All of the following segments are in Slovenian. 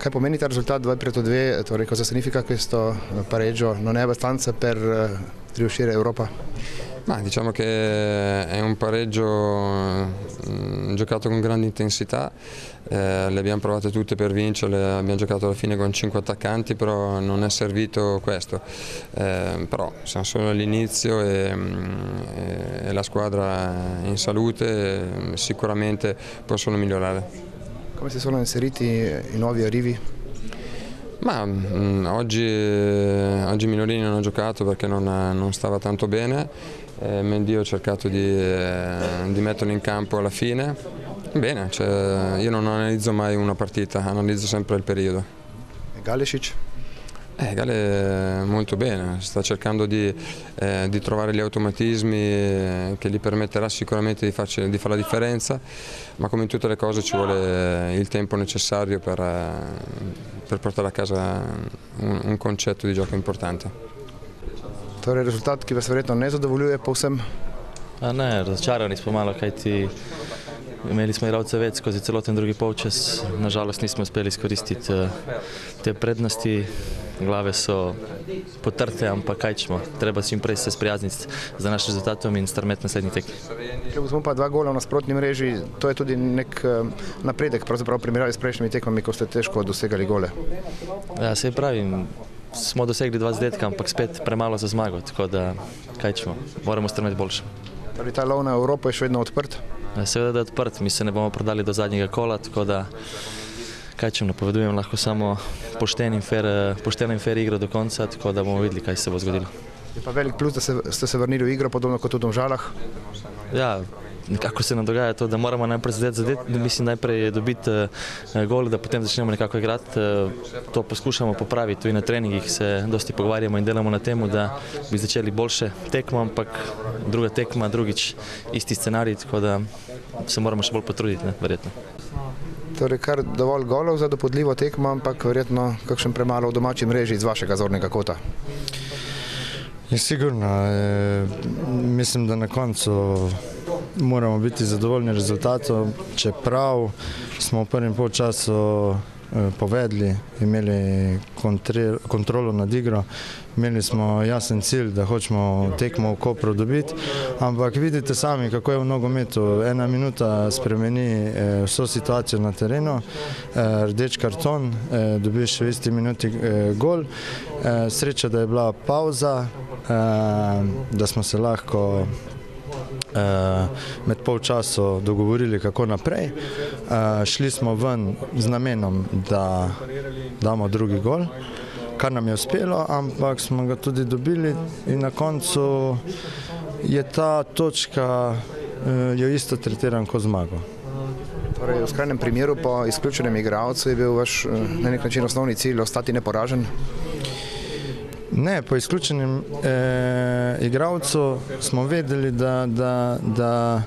Kaj pomeni ta risultato 2-2? Cosa significa questo pareggio? Non è abbastanza per riuscire in Europa? Ma diciamo che è un pareggio giocato con grande intensità, le abbiamo provate tutte per vincerle, abbiamo giocato alla fine con 5 attaccanti, però non è servito questo. Però siamo solo all'inizio e la squadra è in salute, sicuramente può solo migliorare. Come si sono inseriti i nuovi arrivi? Ma oggi Minorini non ha giocato perché non stava tanto bene, Mendy ho cercato di metterlo in campo alla fine. Bene, io non analizzo mai una partita, analizzo sempre il periodo. E Galesic? Gale molto bene, sta cercando di trovare gli automatismi che gli permetterà sicuramente di fare la differenza, ma come in tutte le cose ci vuole il tempo necessario per portare a casa un concetto di gioco importante. Torej rezultat, ki vas verjetno ne zadovoljuje povsem? Ne, razočarani smo malo, kajti imeli smo igralce več skozi celoten drugi polčas, nažalost nismo uspeli izkoristiti te prednosti. Glave so potrte, ampak kaj ćemo, treba čim prej se sprijazniti za naš rezultatom in strmeti naslednji tekmi. Če smo pa 2 gola v nasprotni mreži, to je tudi nek napredek, pravzaprav v primerjavi s prejšnjimi tekmami, ko ste težko dosegali gole. Ja, saj pravim, smo dosegli 2 zadetka, ampak spet premalo za zmago, tako da kaj ćemo, moramo strmeti boljše. Torej ta lov na Evropo je še vedno odprt? Seveda da je odprt, mi se ne bomo prodali do zadnjega kola, tako da kaj ćemo, napovedujem lahko samo pošteno in fair igro do konca, tako da bomo videli, kaj se bo zgodilo. Je pa velik plus, da ste se vrnili v igro, podobno kot v Domžalah? Ja, nekako se nam dogaja to, da moramo najprej dobiti gol, da potem začnemo nekako igrati. To poskušamo popraviti, tudi na treningih se dosti pogovarjamo in delamo na temu, da bi začeli boljše tekmo, ampak druga tekma, drugič isti scenarij, tako da se moramo še bolj potruditi, verjetno. Torej kar dovolj golov za dopodljivo tekmo, ampak verjetno kakšen premalo v domači mreži iz vašega zornega kota. Sigurno, mislim, da na koncu moramo biti zadovoljni rezultatom, čeprav smo v prvem polčasu povedli, imeli kontrolo nad igro, imeli smo jasen cilj, da hočemo tekmo v Kopru dobiti, ampak vidite sami, kako je v nogometu. 1 minuta spremeni vso situacijo na terenu, rdeč karton, dobiš v isti minuti gol. Sreča, da je bila pauza, da smo se lahko med polčasu dogovorili, kako naprej. Šli smo ven z namenom, da damo drugi gol, kar nam je uspelo, ampak smo ga tudi dobili in na koncu je ta točka, jo isto tretiram kot zmago. Torej, v skrajnem primeru po izključenem igralcu je bil vaš na nek način osnovni cilj ostati neporažen? Ne, po izključenem igralcu smo vedeli, da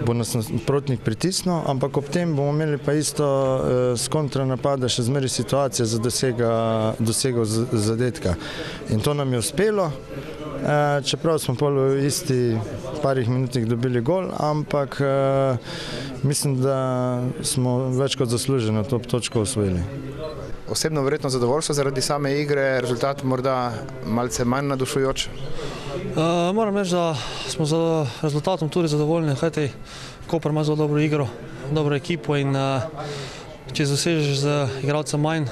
bo nas nasprotnik pritisnil, ampak ob tem bomo imeli pa isto z kontranapada še zmeri situacije za dosego zadetka. In to nam je uspelo, čeprav smo v isti parih minutih dobili gol, ampak mislim, da smo več kot zasluženo to točko osvojili. Osebno verjetno zadovoljstvo zaradi same igre, rezultat morda malce manj navdušujoč? Moram reči, da smo z rezultatom tudi zadovoljni, kajti Koper ima zelo dobro igro, dobro ekipo in če zasežeš z igralcem manj,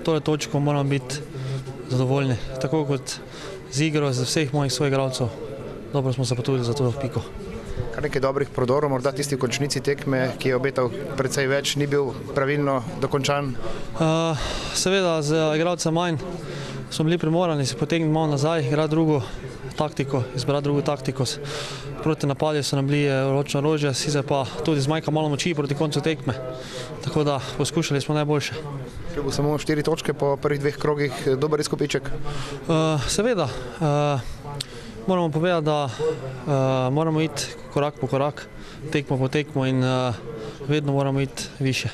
tole točko moramo biti zadovoljni. Tako kot z igro, z vseh mojih soigralcev, dobro smo se potrudili za to piko. Kar nekaj dobrih prodorov, morda tisti v končnici tekme, ki je obetal precej več, ni bil pravilno dokončan? Seveda, z igralcem manj smo bili primorani se potegniti malo nazaj, igrati drugo taktiko, izbrati drugo taktiko. Proti napadju so nam bili ročno orožje, sicer pa tudi zmanjka malo moči proti koncu tekme. Tako da poskušali smo najboljše. Če bo samo 4 točke po prvih 2 krogih, dober izkupiček? Seveda. Moramo povedati, da moramo iti korak po korak, tekmo po tekmo in vedno moramo iti više.